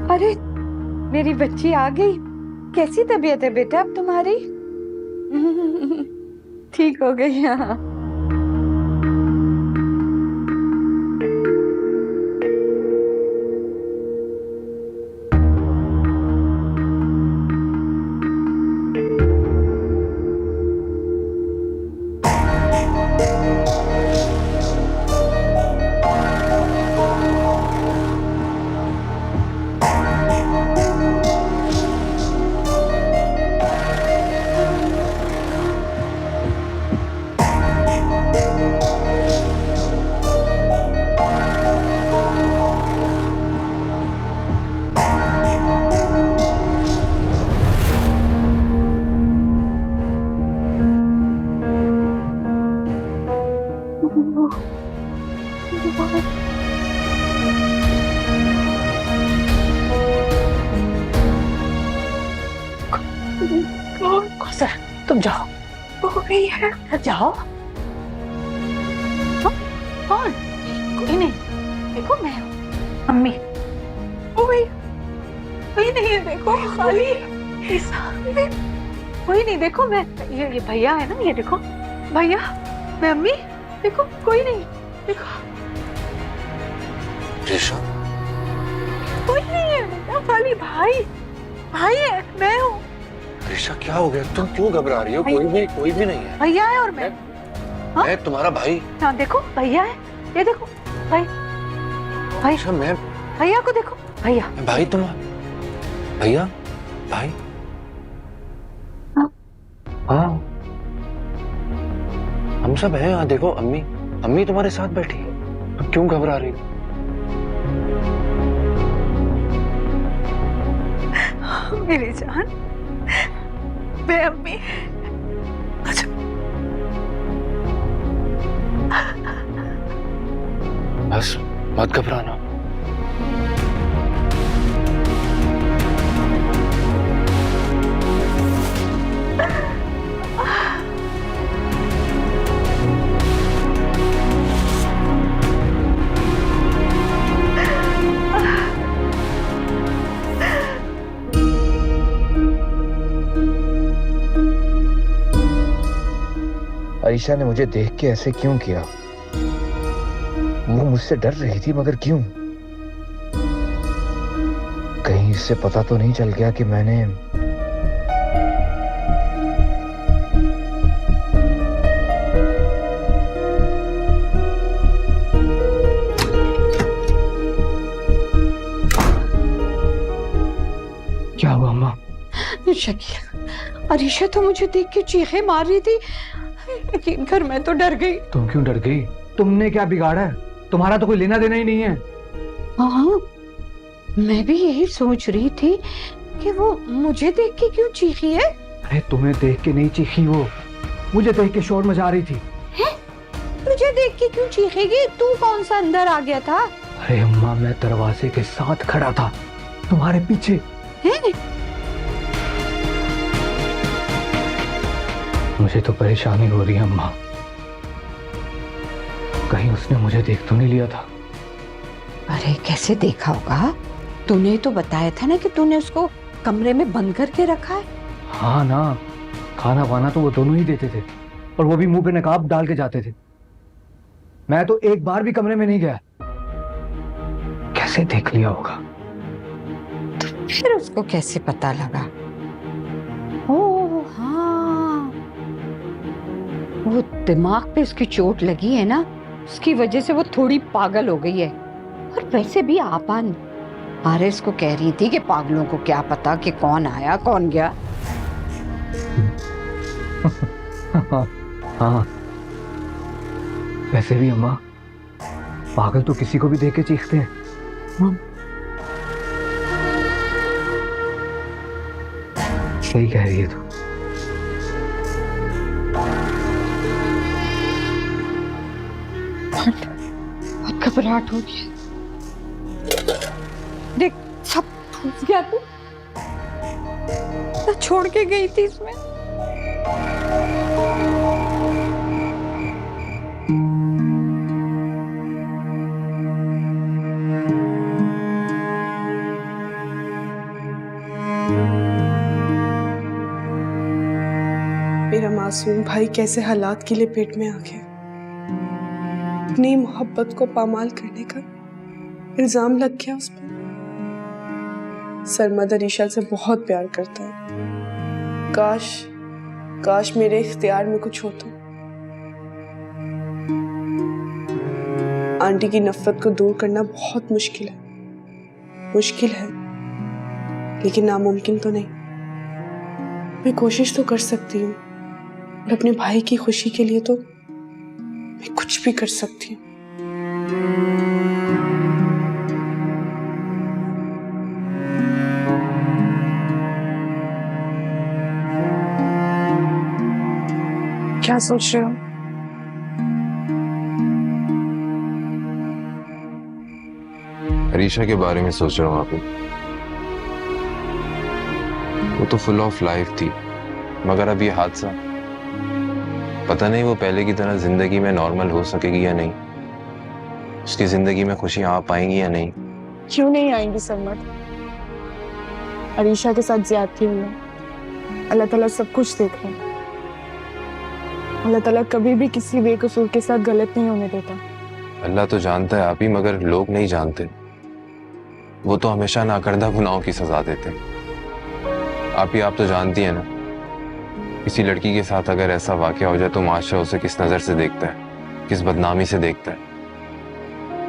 अरे मेरी बच्ची आ गई। कैसी तबीयत है बेटा अब तुम्हारी? ठीक हो गई? हाँ। कौसर, तुम जाओ। हो गई है? जाओ। कौन? कोई नहीं, देखो मैं हूँ अम्मी। हो गई? कोई नहीं है, देखो खाली। कोई नहीं, देखो मैं ये भैया है ना, ये देखो भैया, मैं अम्मी, देखो कोई नहीं, देखो ऋषा, कोई नहीं है बेटा, खाली भाई है, मैं हूँ। ऋषा क्या हो गया? तुम क्यों घबरा रही हो? कोई भी नहीं है। भैया है और मैं। मैं तुम्हारा भाई। हाँ देखो भैया है, ये देखो भाई। अच्छा मैं भैया को देखो, भैया भाई भैया भाई। हाँ हम सब हैं यहाँ। देखो अम्मी तुम्हारे साथ बैठी है। अब क्यों घबरा रही हो? मेरी जान, मैं अम्मी। अच्छा बस मत घबराना। आयशा ने मुझे देख के ऐसे क्यों किया? वो मुझसे डर रही थी, मगर क्यों? कहीं इससे पता तो नहीं चल गया कि मैंने क्या हुआ अम्मा? शकील, अरीशा तो मुझे देख के चीखें मार रही थी, लेकिन घर मैं तो डर गई। तुम क्यों डर गई? तुमने क्या बिगाड़ा है? तुम्हारा तो कोई लेना देना ही नहीं है। हाँ, मैं भी यही सोच रही थी कि वो मुझे देख के क्यों चीखी है। अरे तुम्हें देख के नहीं चीखी वो, मुझे देख के शोर मचा रही थी। है? मुझे देख के क्यों चीखेगी? तू कौन सा अंदर आ गया था? अरे अम्मा, मैं दरवाजे के साथ खड़ा था, तुम्हारे पीछे। है? मुझे तो परेशानी हो रही है अम्मा, कहीं उसने मुझे देख तो नहीं लिया था? अरे कैसे देखा होगा? तूने तो बताया था ना कि तूने उसको कमरे में बंद करके रखा है। हाँ ना, खाना वाना तो वो दोनों ही देते थे, और वो भी मुंह पे नकाब डाल के जाते थे। मैं तो एक बार भी कमरे में नहीं गया। कैसे देख लिया होगा? तो फिर उसको कैसे पता लगा? ओह हाँ, वो दिमाग पे उसकी चोट लगी है ना, उसकी वजह से वो थोड़ी पागल हो गई है। और वैसे भी आपान आरएस को कह रही थी कि पागलों को क्या पता कि कौन आया कौन गया। हाँ, वैसे भी अम्मा, पागल तो किसी को भी देख के चीखते हैं। सही कह रही है तू। बहुत घबराहट हो गई। देख, सब फंस गया तू? तो छोड़ के गई थी इसमें। मेरा मासूम भाई कैसे हालात के लिए पेट में आ गया। अपनी मोहब्बत को पामाल करने का इल्जाम लग गया उस पर। सरमद अरीशा से बहुत प्यार करता है। काश मेरे इख्तियार में कुछ होता। आंटी की नफरत को दूर करना बहुत मुश्किल है, लेकिन नामुमकिन तो नहीं। मैं कोशिश तो कर सकती हूँ और अपने भाई की खुशी के लिए तो मैं कुछ भी कर सकती हूँ। क्या सोच रहे हो? अरीशा के बारे में सोच रहा हूँ अभी। वो तो फुल ऑफ लाइफ थी, मगर अब ये हादसा, पता नहीं वो पहले की तरह जिंदगी में नॉर्मल हो सकेगी या नहीं, उसकी जिंदगी में खुशियां आ पाएंगी या नहीं। क्यों नहीं आएंगी सरमद? अरीशा के साथ ज्यादती हुई है। अल्लाह ताला सब कुछ देख रहे हैं। अल्लाह ताला कभी भी किसी बेकसूर के साथ गलत नहीं होने देता। अल्लाह तो जानता है आप ही, मगर लोग नहीं जानते। वो तो हमेशा नाकर्दा गुनाहों की सजा देते हैं। आप तो जानती है ना, किसी लड़की के साथ अगर ऐसा वाकया हो जाए तो माशरा उसे किस नजर से देखता है, किस बदनामी से देखता है।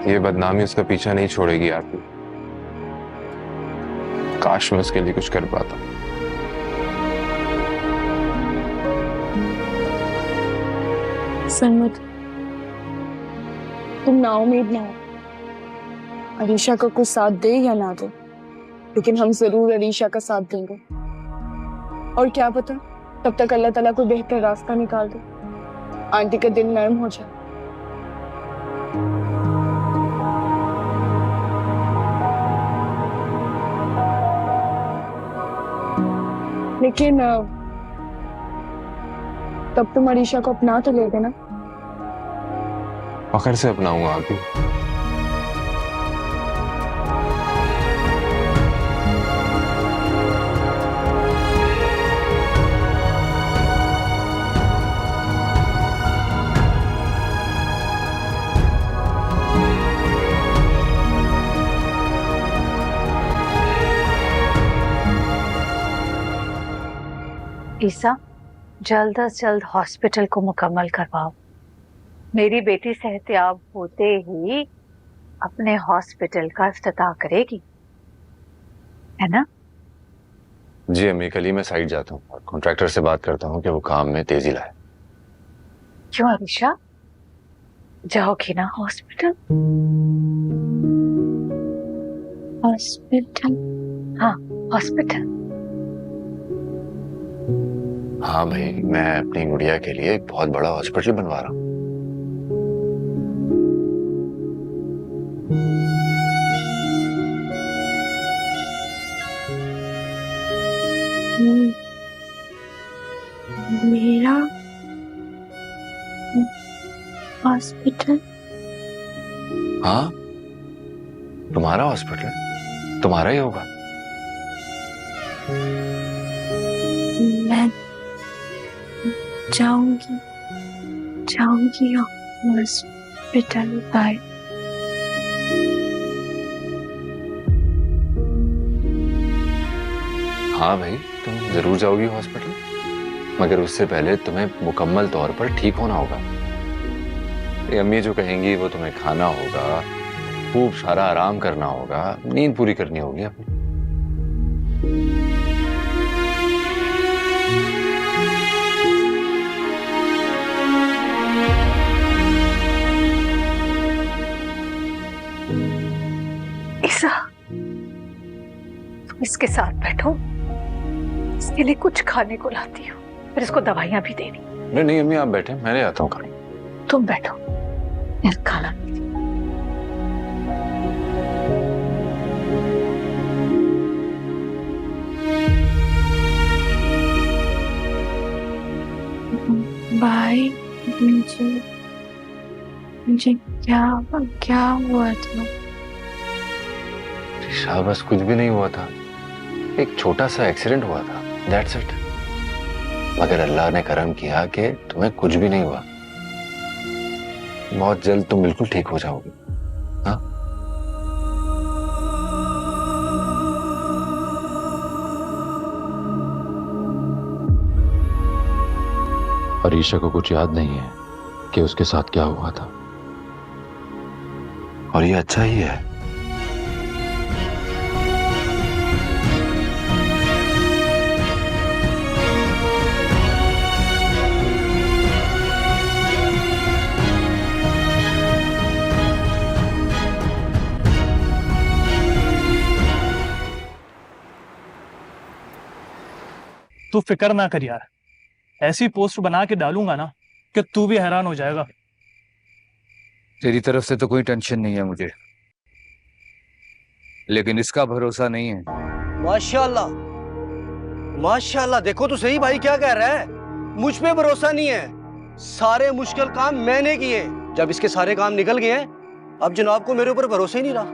ये बदनामी उसका पीछा नहीं छोड़ेगी आप ही। काश मैं उसके लिए कुछ कर पाता। सरमद, तुम नाउम्मीद ना हो। अरीशा का कुछ साथ दे या ना दे, लेकिन हम जरूर अरीशा का साथ देंगे। और क्या पता तब तक अल्लाह ताला कोई बेहतर रास्ता निकाल दे, आंटी का दिल नरम हो जाए। लेकिन तब तुम अरीशा को अपना तो लोगे ना? फखर से अपनाऊंगा आप ही। ईसा, जल्द से जल्द हॉस्पिटल को मुकम्मल करवाओ। मेरी बेटी सेहतयाब होते ही अपने हॉस्पिटल का इफ्तिताह करेगी, है ना? जी अम्मी, कल ही मैं साइट जाता हूँ और कॉन्ट्रैक्टर से बात करता हूँ कि वो काम में तेजी लाए। क्यों अरीशा, जाओगी ना हॉस्पिटल? हॉस्पिटल? हाँ, हॉस्पिटल। हाँ भाई, मैं अपनी गुड़िया के लिए एक बहुत बड़ा हॉस्पिटल बनवा रहा हूँ। मेरा हॉस्पिटल? हाँ, तुम्हारा हॉस्पिटल तुम्हारा ही होगा। मैं जाऊंगी हॉस्पिटल। बाय। हाँ भाई, तुम जरूर जाओगी हॉस्पिटल, मगर उससे पहले तुम्हें मुकम्मल तौर पर ठीक होना होगा। ये अम्मी जो कहेंगी वो तुम्हें खाना होगा, खूब सारा आराम करना होगा, नींद पूरी करनी होगी अपनी। ईसा, तुम इसके साथ बैठो, इसके लिए कुछ खाने को लाती हूँ, फिर इसको दवाइयां भी देनी। नहीं नहीं अम्मी, आप बैठे, मैं ले आता हूँ खाना। तुम बैठो, मैं खाना। मुझे क्या क्या हुआ था? शाबाश, कुछ भी नहीं हुआ था, एक छोटा सा एक्सीडेंट हुआ था, दैट्स इट। मगर अल्लाह ने करम किया कि तुम्हें कुछ भी नहीं हुआ। बहुत जल्द तुम बिल्कुल ठीक हो जाओगे। हाँ, और ईशा को कुछ याद नहीं है कि उसके साथ क्या हुआ था। और ये अच्छा ही है। तू फिक्र ना कर यार, ऐसी पोस्ट बना के डालूंगा ना कि तू भी हैरान हो जाएगा। तेरी तरफ से तो कोई टेंशन नहीं है मुझे, लेकिन इसका भरोसा नहीं है। माशाल्लाह, माशाल्लाह, देखो तो सही भाई क्या कह रहा है। मुझ पे भरोसा नहीं है, सारे मुश्किल काम मैंने किए। जब इसके सारे काम निकल गए हैं, अब जनाब को मेरे ऊपर भरोसा ही नहीं रहा।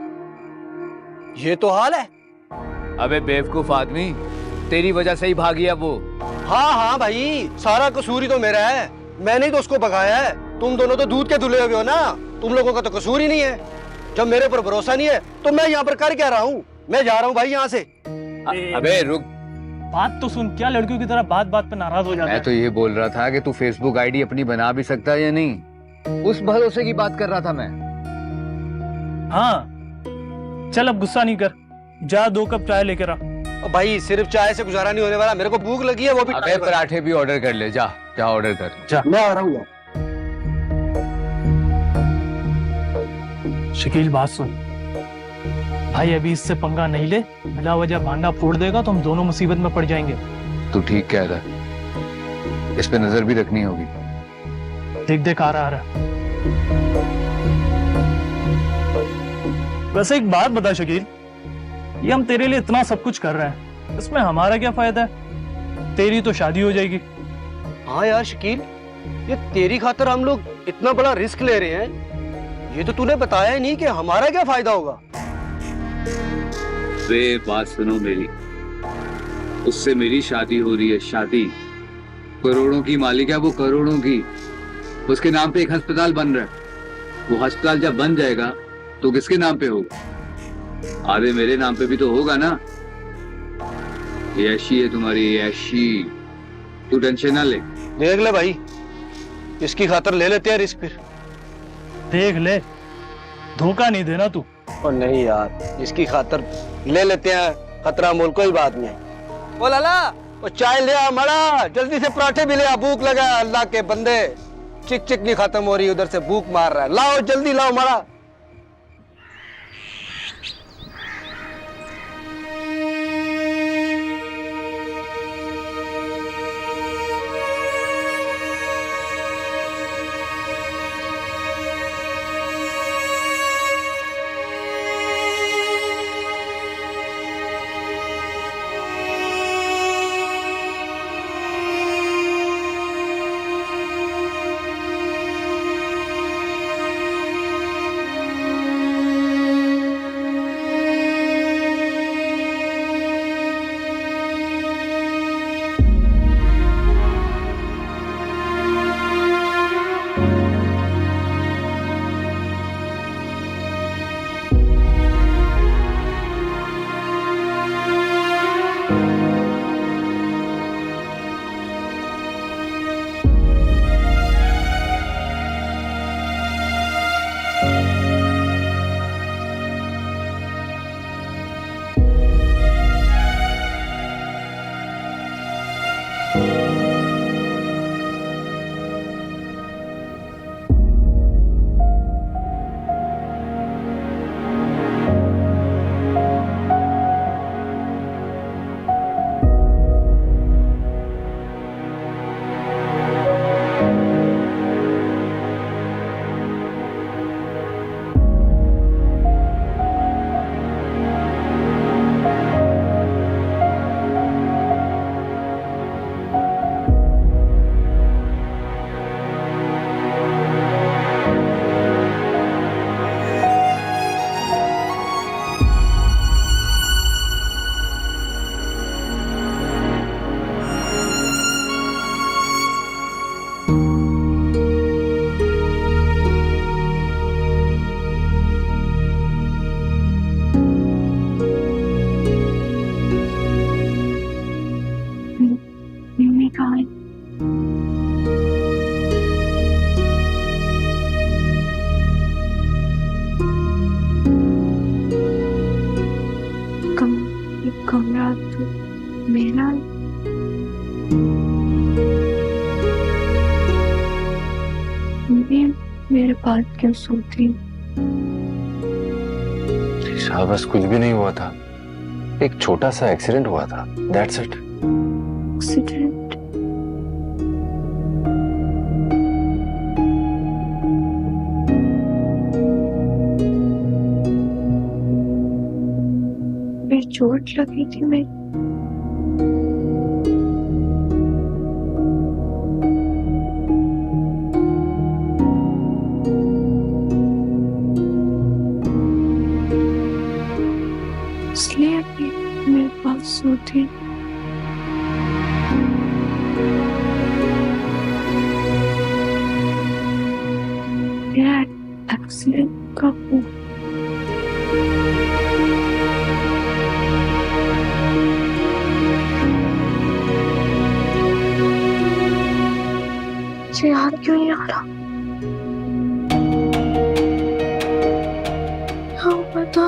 ये तो हाल है। अबे बेवकूफ आदमी, तेरी वजह से ही भाग गया वो। हाँ हाँ भाई, सारा कसूर ही तो मेरा है, मैंने ही तो उसको भगाया है। तुम दोनों तो दूध के धुले हुए हो ना, तुम लोगों का तो कसूर ही नहीं है। जब मेरे पर भरोसा नहीं है तो मैं यहाँ पर कर क्या रहा हूँ? मैं जा रहा हूँ भाई यहाँ से। अबे रुक, बात तो सुन, क्या लड़कियों की तरह बात बात पे नाराज हो जाता मैं है? तो ये बोल रहा था कि तू फेसबुक आईडी अपनी बना भी सकता है या नहीं, उस भरोसे की बात कर रहा था मैं। हाँ चल, अब गुस्सा नहीं कर, जा 2 कप चाय लेकर आ। भाई सिर्फ चाय से गुजारा नहीं होने वाला, मेरे को भूख लगी है, वो भी। अबे पराठे भी ऑर्डर कर ले, जा जा ऑर्डर कर। जा, मैं आ रहा हूँ। शकील बात सुन भाई, अभी इससे पंगा नहीं ले, बिला वजह भांडा फोड़ देगा तो हम दोनों मुसीबत में पड़ जाएंगे। तू ठीक कह रहा है, इस पे नजर भी रखनी होगी। देख देख आ रहा। वैसे एक बात बता शकील, ये हम तेरे लिए इतना सब कुछ कर रहे हैं, इसमें हमारा क्या फायदा है? तेरी तो शादी हो जाएगी। हाँ यार शकील, ये तेरी खातर हम लोग इतना बड़ा रिस्क ले रहे हैं, ये तो तूने बताया ही नहीं कि हमारा क्या फायदा होगा। वे बात सुनो मेरी, उससे मेरी शादी हो रही है। शादी करोड़ों की मालिक है वो, करोड़ों की। उसके नाम पे एक अस्पताल बन रहा है, वो अस्पताल जब बन जाएगा तो किसके नाम पे होगा? आधे मेरे नाम पे भी तो होगा ना। ये ऐशी है तुम्हारी, ये ऐशी, तू टेंशन ना ले। देख ले भाई, इसकी खातर ले लेते हैं रिस्क फिर। देख ले, धोखा नहीं देना तू। और नहीं यार, इसकी खातर ले लेते हैं, खतरा मोल कोई बात नहीं। ओ लाला, वो चाय ले आ मड़ा, जल्दी से पराठे भी ले आ, भूख लगा है। अल्लाह के बंदे, चिक चिक नहीं खत्म हो रही, उधर से भूख मार रहा है। लाओ जल्दी लाओ मड़ा। कमरा तो मेरा मेरे पास क्यों सोती? बस कुछ भी नहीं हुआ था, एक छोटा सा एक्सीडेंट हुआ था, दैट्स इट। एक्सीडेंट? मेरी चोट लगी थी मेरी। इसलिए मेरे पास सोती। मेरा एक्सीडेंट कब हुआ? मुझे याद क्यों नहीं आ रहा? हाँ बता।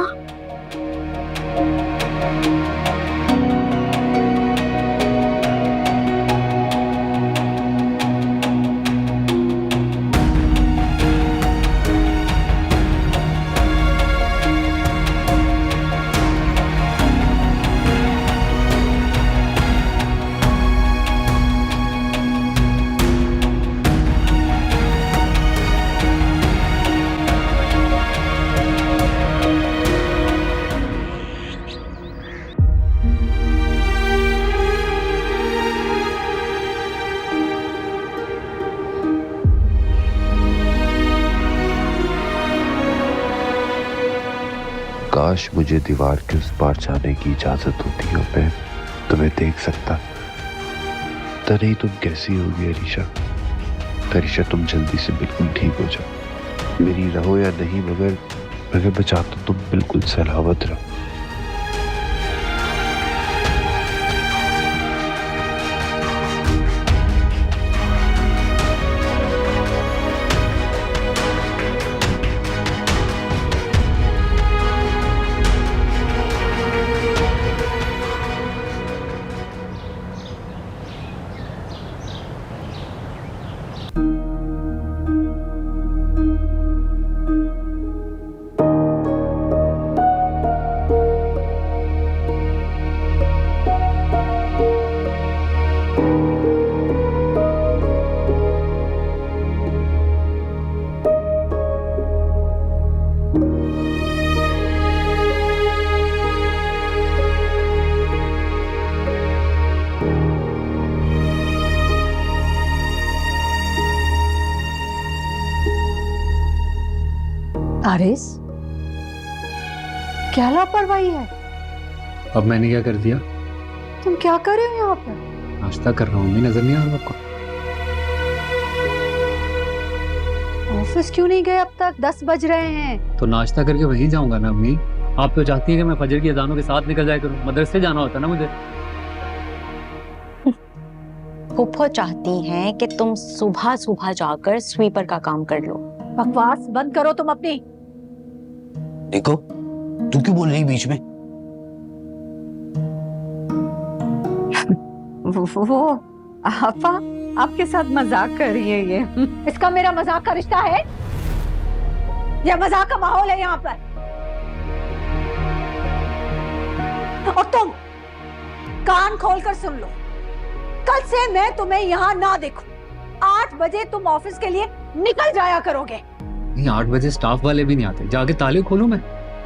काश मुझे दीवार के उस पार जाने की इजाजत होती और मैं तुम्हें देख सकता। पता नहीं तुम कैसी होगी अरीशा। अरीशा तुम जल्दी से बिल्कुल ठीक हो जाओ, मेरी रहो या नहीं, मगर मैं चाहता हूं तुम बिल्कुल सलामत रहो। आरिस, क्या लापरवाही है? अब मैंने क्या कर दिया? तुम क्या कर रहे हो यहाँ पर? नाश्ता कर रहा हूँ, मैं नजर नहीं आ रहा आपको? ऑफिस क्यों नहीं गए अब तक? 10 बज रहे हैं। तो नाश्ता करके वहीं जाऊंगा ना अम्मी। आप तो चाहती है कि मैं फजर की अजानों के साथ निकल जाया करूँ, मदरसे जाना होता ना मुझे। फूफो चाहती हैं कि तुम सुबह सुबह जाकर स्वीपर का काम कर लो। बकवास बंद करो तुम अपनी। देखो तू क्यों बोल रही बीच में? वो आपा आपके साथ मजाक कर रही है ये। इसका मेरा मजाक का रिश्ता है या मजाक का माहौल है यहाँ पर? और तुम कान खोलकर सुन लो, कल से मैं तुम्हें यहाँ ना देखूं। 8 बजे तुम ऑफिस के लिए निकल जाया करोगे। नहीं, 8 बजे स्टाफ वाले भी नहीं आते, जाके ताले खोलूं मैं?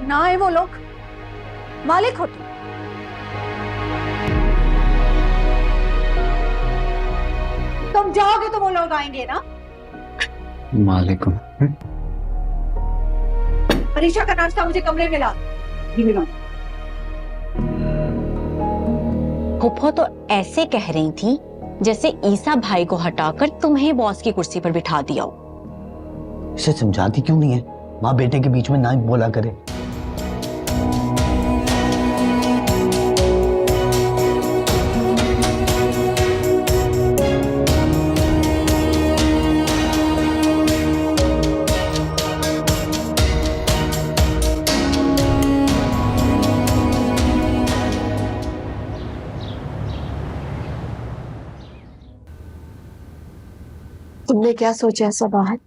ना है वो लोग, मालिक हो तुम। तुम जाओगे तो वो लोग आएंगे ना। मालिक हूं। अरीशा का नाश्ता मुझे कमरे में ला। फूफो तो ऐसे कह रही थी जैसे ईसा भाई को हटाकर तुम्हें बॉस की कुर्सी पर बिठा दिया हो। इसे समझाती क्यों नहीं है? माँ बेटे के बीच में ना बोला करे। तुमने क्या सोचा है सबाहत?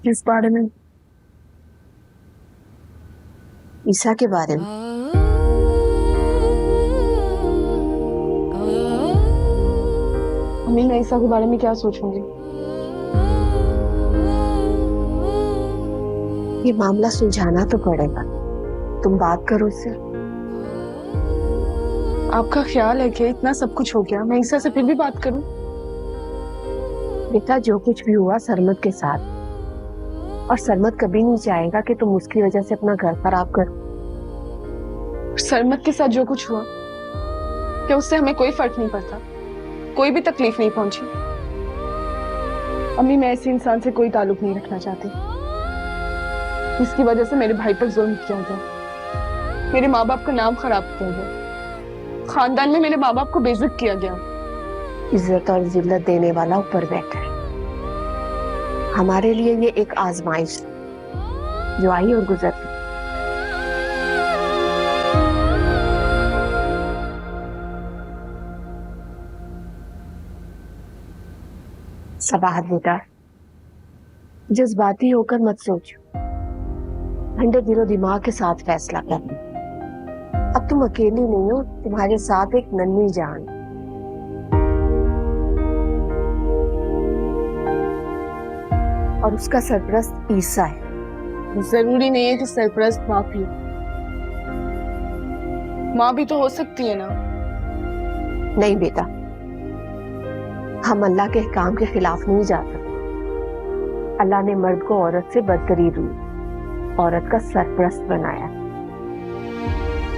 किस बारे में? ईसा के बारे में। मैं ईसा के बारे में क्या सोचूंगी? ये मामला सुलझाना तो पड़ेगा। तुम बात करो उससे। आपका ख्याल है कि इतना सब कुछ हो गया, मैं ईसा से फिर भी बात करूं? बेटा, जो कुछ भी हुआ सरमत के साथ, और सरमत कभी नहीं चाहेगा कि तुम उसकी वजह से अपना घर खराब करो। सरमत के साथ जो कुछ हुआ, क्या उससे हमें कोई फर्क नहीं पड़ता? कोई भी तकलीफ नहीं पहुंची? अम्मी, मैं ऐसे इंसान से कोई ताल्लुक नहीं रखना चाहती जिसकी वजह से मेरे भाई पर जुल्म किया गया, मेरे माँ बाप का नाम खराब किया गया, खानदान में मेरे माँ बाप को बेइज्जत किया गया। इज्जत और जिल्लत देने वाला ऊपर बैठा है। हमारे लिए ये एक आजमाइश जो आई और गुजर गई। सबाहत बेटा, जज्बाती होकर मत सोचो, ठंडे दिलो दिमाग के साथ फैसला कर। अब तुम अकेली नहीं हो, तुम्हारे साथ एक नन्ही जान। और उसका सरपरस्त ईसा है। जरूरी नहीं है कि सरपरस्त बाप ही हो, माँ भी तो हो सकती है ना। नहीं बेटा, हम अल्लाह के काम के खिलाफ नहीं जाते। अल्लाह ने मर्द को औरत से बरतरी दी, औरत का सरपरस्त बनाया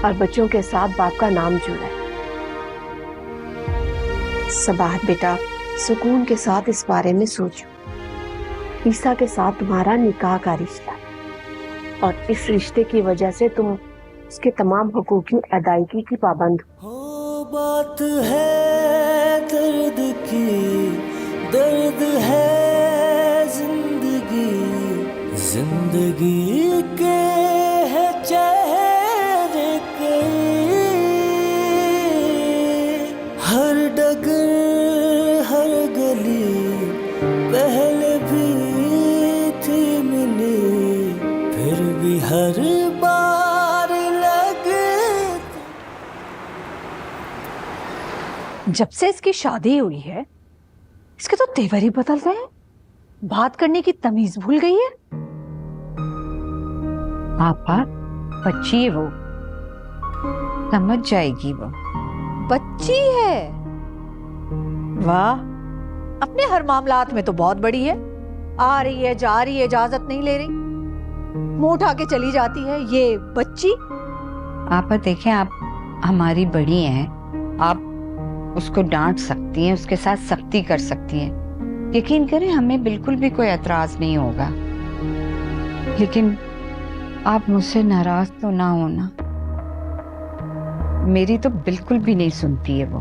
और बच्चों के साथ बाप का नाम जोड़ा है। सबाहत बेटा, सुकून के साथ इस बारे में सोचो। ईसा के साथ तुम्हारा निकाह का रिश्ता है और इस रिश्ते की वजह से तुम उसके तमाम हुकूक की अदायगी की पाबंद हो। बात है दर्द की, दर्द है जिंदगी, जिंदगी के है चेहरे कई, हर डगर हर गली पहले भी थी मिली, फिर भी हर बार लगे। जब से इसकी शादी हुई है, इसके तो तेवर ही बदल गए हैं। बात करने की तमीज भूल गई है। पापा, बच्ची है वो, समझ जाएगी वो। बच्ची है? वाह, अपने हर मामलात में तो बहुत बड़ी है। आ रही है, जा रही है, इजाजत नहीं ले रही, मुंह उठा के चली जाती है। ये बच्ची। पापा देखें, आप हमारी बड़ी हैं, आप उसको डांट सकती हैं, उसके साथ सख्ती कर सकती हैं। यकीन करें, हमें बिल्कुल भी कोई एतराज नहीं होगा। लेकिन आप मुझसे नाराज तो ना होना। मेरी तो बिल्कुल भी नहीं सुनती है वो,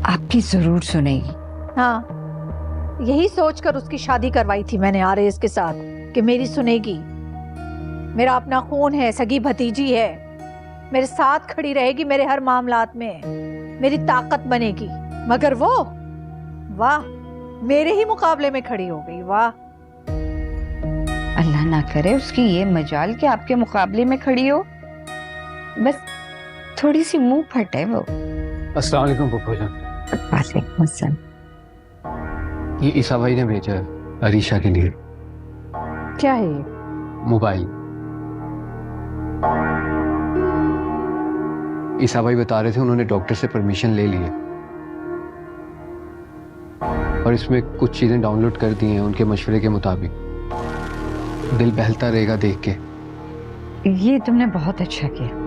आपकी जरूर सुनेगी। हाँ, यही सोचकर उसकी शादी करवाई थी मैंने आरएस के साथ कि मेरी सुनेगी। मेरा अपना खून है, सगी भतीजी है, मेरे साथ खड़ी रहेगी मेरे हर मामलात में, मेरी ताकत बनेगी। मगर वो, वाह, मेरे ही मुकाबले में खड़ी हो गई। वाह, अल्लाह ना करे उसकी ये मजाल कि आपके मुकाबले में खड़ी हो। बस थोड़ी सी मुंह फट है वो। अस्सलाम वालेकुम फूफा जान। वालेकुम अस्सलाम। ये ईसा भाई ने भेजा है अरीशा के लिए। क्या है ये? मोबाइल। ईसा भाई बता रहे थे उन्होंने डॉक्टर से परमिशन ले ली है और इसमें कुछ चीजें डाउनलोड कर दी हैं उनके मशवरे के मुताबिक। दिल बहलता रहेगा देख के। ये तुमने बहुत अच्छा किया।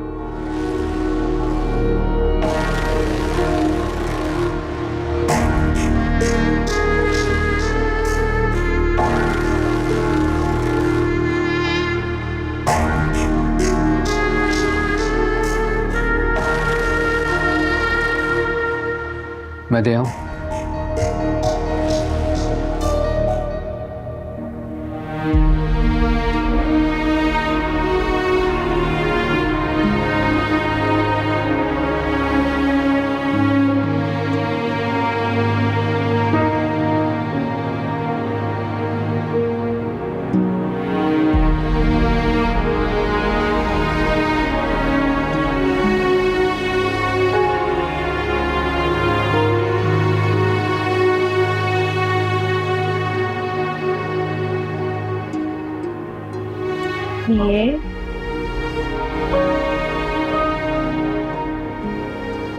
मैं दे आऊं?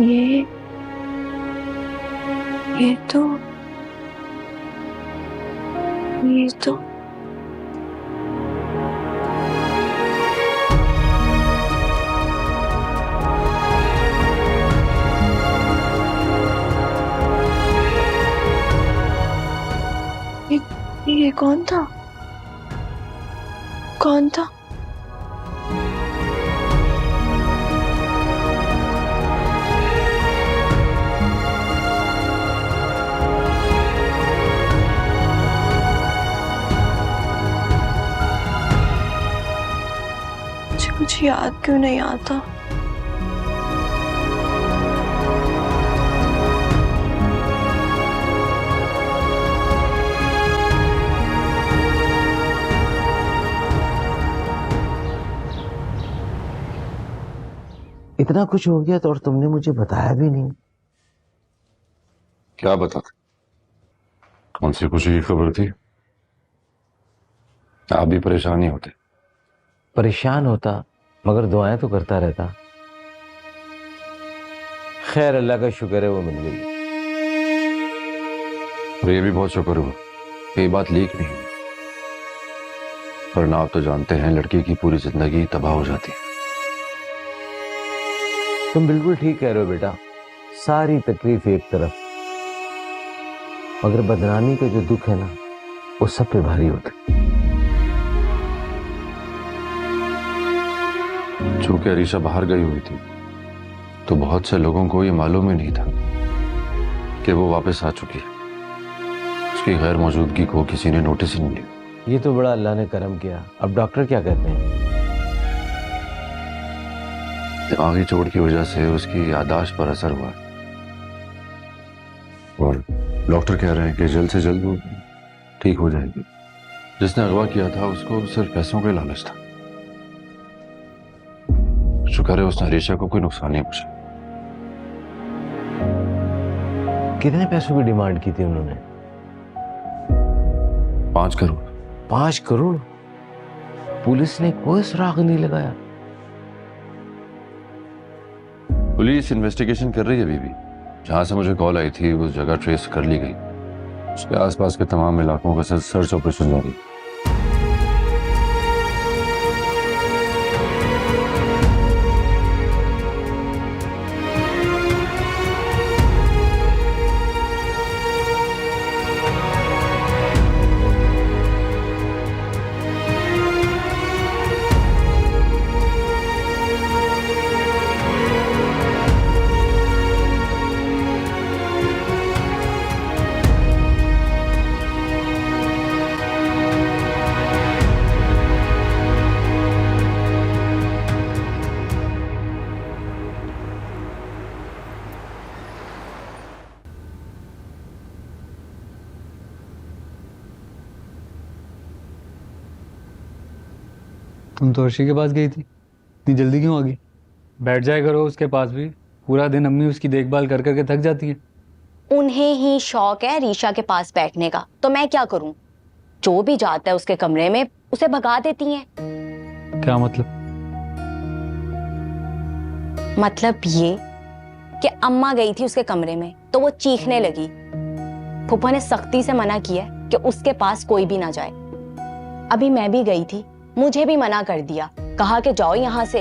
ये तो ये कौन था? कौन था? मुझे याद क्यों नहीं आता? इतना कुछ हो गया तो और तुमने मुझे बताया भी नहीं। क्या बता? कौन सी खुशी की खबर थी? आप भी परेशान ही होते। परेशान होता मगर दुआएं तो करता रहता। खैर अल्लाह का शुक्र है वो मिल गई। और ये भी बहुत शुक्र हुआ ये बात लीक नहीं हुई, वरना आप तो जानते हैं लड़की की पूरी जिंदगी तबाह हो जाती है। तुम बिल्कुल ठीक कह रहे हो बेटा, सारी तकलीफ एक तरफ, मगर बदनामी का जो दुख है ना वो सब पे भारी होता है। चूंकि अरीशा बाहर गई हुई थी तो बहुत से लोगों को ये मालूम ही नहीं था कि वो वापस आ चुकी है। उसकी गैर मौजूदगी को किसी ने नोटिस ही नहीं लिया। ये तो बड़ा अल्लाह ने करम किया। अब डॉक्टर क्या कहते हैं? दिमागी चोट की वजह से उसकी याददाश्त पर असर हुआ और डॉक्टर कह रहे हैं कि जल्द से जल्द वो ठीक हो जाएगी। जिसने अगवा किया था उसको सिर्फ पैसों का लालच था। शुक्र है उसने अरीशा को कोई नुकसान नहीं पहुंचा। कितने पैसों की डिमांड की थी उन्होंने? 5 करोड़। 5 करोड़? पुलिस ने कोई सुराग नहीं लगाया? पुलिस इन्वेस्टिगेशन कर रही है अभी भी। जहां से मुझे कॉल आई थी उस जगह ट्रेस कर ली गई। उसके आसपास के तमाम इलाकों का सर्च ऑपरेशन जारी। तुम तो अर्शी के पास गई थी, इतनी जल्दी क्यों आ गई? बैठ जाया करो उसके पास भी, पूरा दिन अम्मी उसकी देखभाल कर करके थक जाती है। उन्हें ही शौक है रीशा के पास बैठने का, तो मैं क्या करूं? जो भी जाता है उसके कमरे में उसे भगा देती हैं। क्या मतलब? मतलब ये कि अम्मा गई थी उसके कमरे में तो वो चीखने लगी। फूफा ने सख्ती से मना किया कि उसके पास कोई भी ना जाए। अभी मैं भी गई थी, मुझे भी मना कर दिया, कहा कि जाओ यहां से।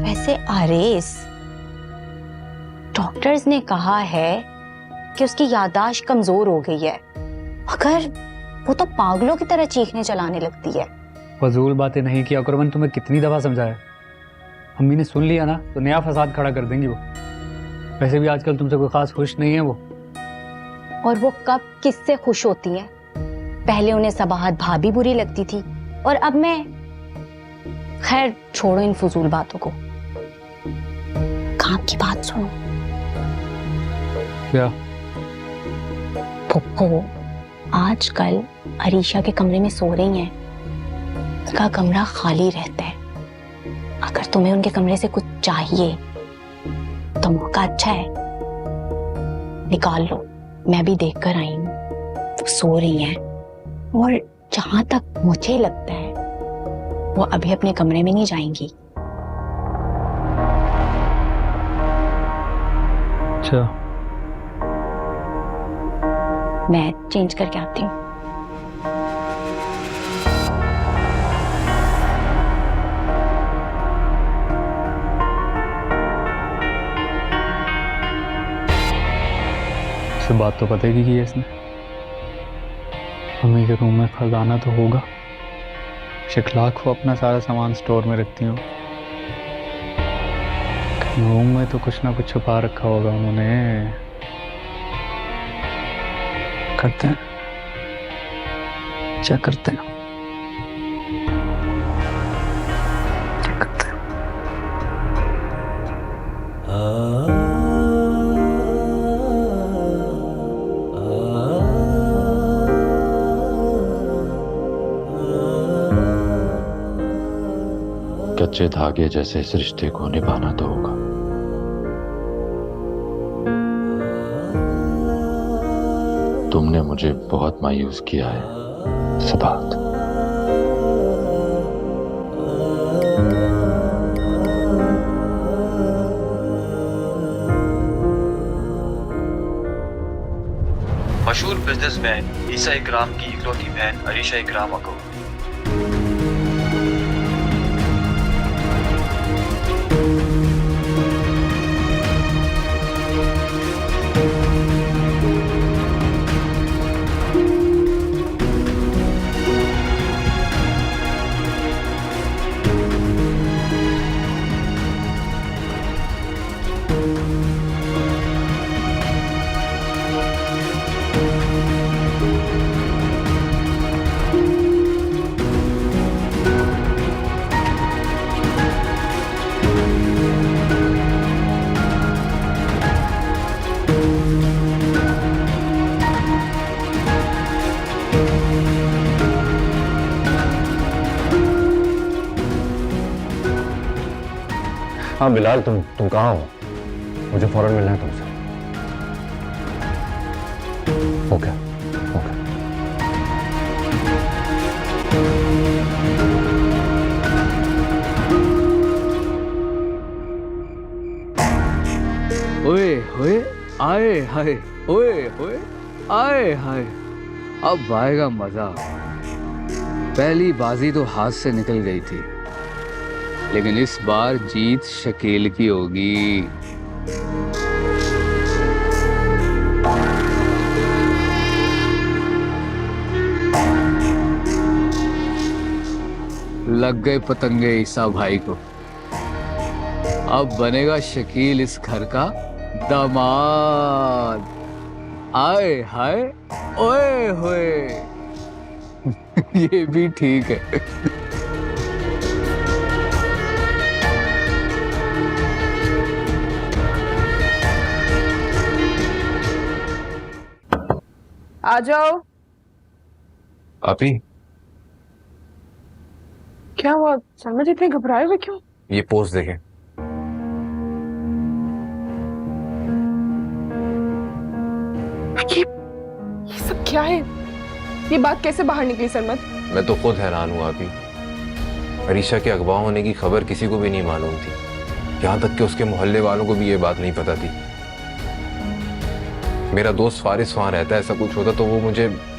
वैसे आरेस, डॉक्टर्स ने कहा है कि उसकी याददाश्त कमजोर हो गई है, मगर वो तो पागलों की तरह चीखने चलाने लगती है। फजूल बातें नहीं किया करो, मैंने तुम्हें कितनी दफा समझाया। अम्मी ने सुन लिया ना तो नया फसाद खड़ा कर देंगी वो। वैसे भी आजकल तुमसे कोई खास खुश नहीं है वो। और वो कब किससे खुश होती हैं? पहले उन्हें सबाहत भाभी बुरी लगती थी और अब मैं। खैर छोड़ो इन फजूल बातों को, काम की बात सुनो। क्या? फुप्पो आजकल अरीशा के कमरे में सो रही हैं। उनका कमरा खाली रहता है। अगर तुम्हें उनके कमरे से कुछ चाहिए तो मौका अच्छा है, निकाल लो। मैं भी देख कर आई हूँ, वो सो रही हैं। और जहां तक मुझे लगता है वो अभी अपने कमरे में नहीं जाएंगी। अच्छा, मैं चेंज करके आती हूँ। इसे बात तो पता ही की है इसने। मम्मी के रूम में खजाना तो होगा, शिखला को अपना सारा सामान स्टोर में रखती हूँ। रूम में तो कुछ ना कुछ छुपा रखा होगा उन्होंने। करते हैं, चेक करते हैं। कच्चे धागे जैसे इस रिश्ते को निभाना तो होगा। तुमने मुझे बहुत मायूस किया है सबात। मशहूर बिजनेसमैन ईसा इकराम की इकलौती बहन अरीशा इकराम अको। हाँ बिलाल, तुम कहाँ हो? मुझे फौरन मिलना है तुमसे। Okay okay. ओए होए आए हाय, ओए होए आए हाय। अब आएगा मजा। पहली बाजी तो हाथ से निकल गई थी, लेकिन इस बार जीत शकील की होगी। लग गए पतंगे ईसा भाई को। अब बनेगा शकील इस घर का दामाद। आए हाय ओए होए। ये भी ठीक है। आ जाओ। आपी, क्या हुआ? सलमान इतने घबराए हुए क्यों? ये पोस्ट देखें। ये सब क्या है? ये बात कैसे बाहर निकली सरमत? मैं तो खुद हैरान हुआ अभी। अरीशा के अगवा होने की खबर किसी को भी नहीं मालूम थी, यहाँ तक कि उसके मोहल्ले वालों को भी ये बात नहीं पता थी। मेरा दोस्त फारिस वहां रहता है, ऐसा कुछ होता तो वो मुझे